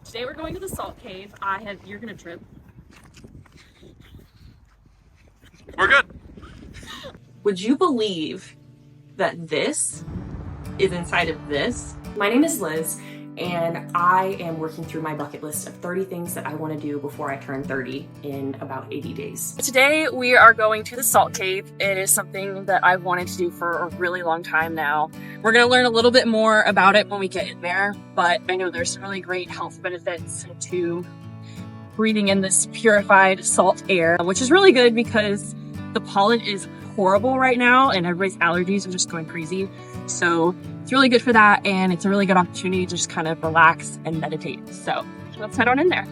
Today we're going to the salt cave. You're gonna trip. We're good. Would you believe that this is inside of this? My name is Liz, and I am working through my bucket list of 30 things that I want to do before I turn 30 in about 80 days. Today we are going to the salt cave. It is something that I've wanted to do for a really long time now. We're going to learn a little bit more about it when we get in there, but I know there's some really great health benefits to breathing in this purified salt air, which is really good because the pollen is horrible right now and everybody's allergies are just going crazy. So it's really good for that, and it's a really good opportunity to just kind of relax and meditate. So let's head on in there.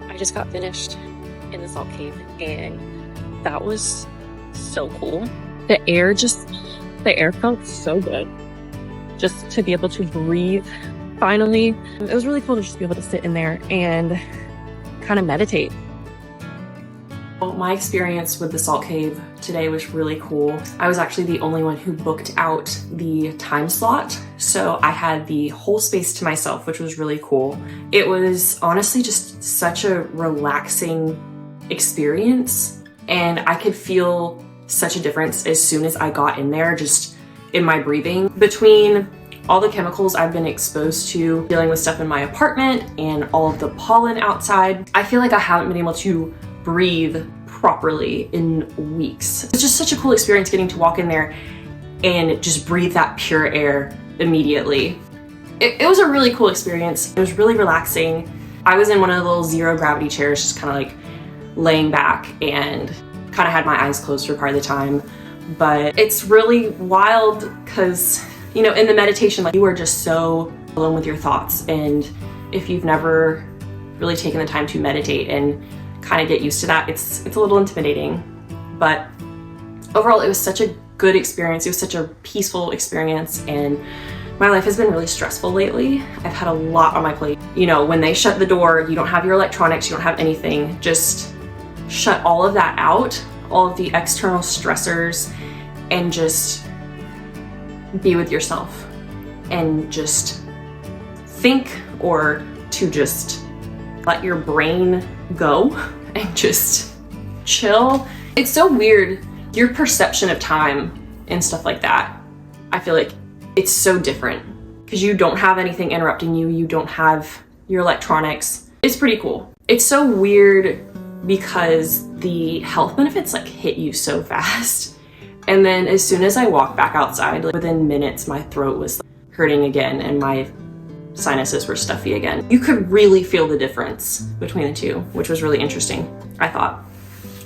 I just got finished in the salt cave and that was so cool. The air felt so good. Just to be able to breathe finally. It was really cool to just be able to sit in there and kind of meditate. Well, my experience with the salt cave today was really cool. I was actually the only one who booked out the time slot, so I had the whole space to myself, which was really cool. It was honestly just such a relaxing experience, and I could feel such a difference as soon as I got in there, just in my breathing. Between all the chemicals I've been exposed to, dealing with stuff in my apartment and all of the pollen outside, I feel like I haven't been able to breathe properly in weeks. It's just such a cool experience getting to walk in there and just breathe that pure air immediately. It was a really cool experience. It was really relaxing. I was in one of the little zero gravity chairs, just kind of like laying back and kind of had my eyes closed for part of the time. But it's really wild because, you know, in the meditation, like, you are just so alone with your thoughts. And if you've never really taken the time to meditate and kind of get used to that, it's a little intimidating. But overall, it was such a good experience. It was such a peaceful experience, and my life has been really stressful lately. I've had a lot on my plate. You know, when they shut the door, you don't have your electronics, you don't have anything. Just shut all of that out, all of the external stressors, and just be with yourself and just think, or to just let your brain go and just chill. It's so weird, your perception of time and stuff like that. I feel like it's so different because you don't have anything interrupting you. You don't have your electronics. It's pretty cool. It's so weird because the health benefits like hit you so fast. And then as soon as I walked back outside, like, within minutes, my throat was hurting again and my sinuses were stuffy again. You could really feel the difference between the two, which was really interesting, I thought.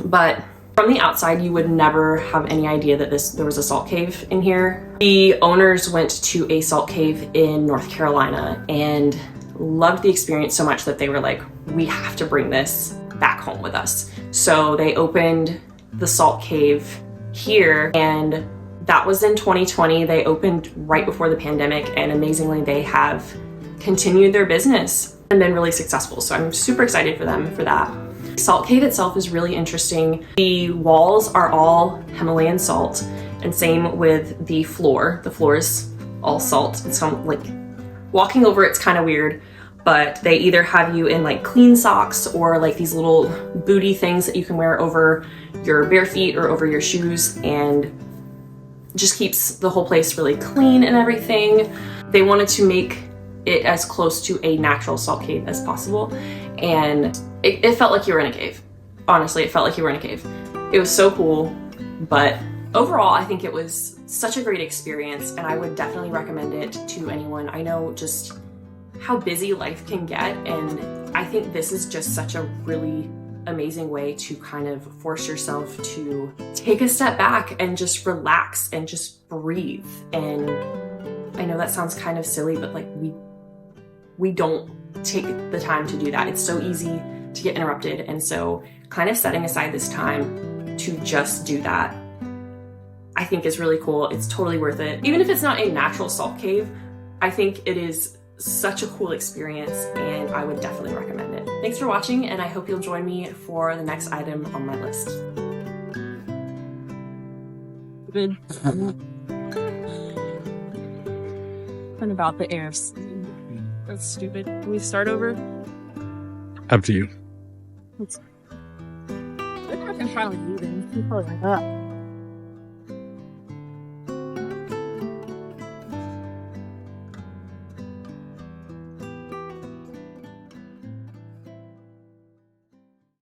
But from the outside, you would never have any idea that there was a salt cave in here. The owners went to a salt cave in North Carolina and loved the experience so much that they were like, we have to bring this back home with us. So they opened the salt cave here, and that was in 2020. They opened right before the pandemic, and amazingly, they have continued their business and been really successful. So I'm super excited for them for that. Salt cave itself is really interesting. The walls are all Himalayan salt, and same with the floor. The floor is all salt. It's like walking over it's kind of weird, but they either have you in like clean socks or like these little booty things that you can wear over your bare feet or over your shoes, and just keeps the whole place really clean and everything. They wanted to make it as close to a natural salt cave as possible, and it felt like you were in a cave. Honestly, it felt like you were in a cave. It was so cool, but overall, I think it was such a great experience, and I would definitely recommend it to anyone. I know just how busy life can get, and I think this is just such a really amazing way to kind of force yourself to take a step back and just relax and just breathe. And I know that sounds kind of silly, but like we don't take the time to do that. It's so easy to get interrupted, and so kind of setting aside this time to just do that, I think is really cool. It's totally worth it. Even if it's not a natural salt cave, I think it is such a cool experience and I would definitely recommend it. Thanks for watching, and I hope you'll join me for the next item on my list. Good. And about the airs. That's stupid. Can we start over? Up to you. I can finally do this. People are like,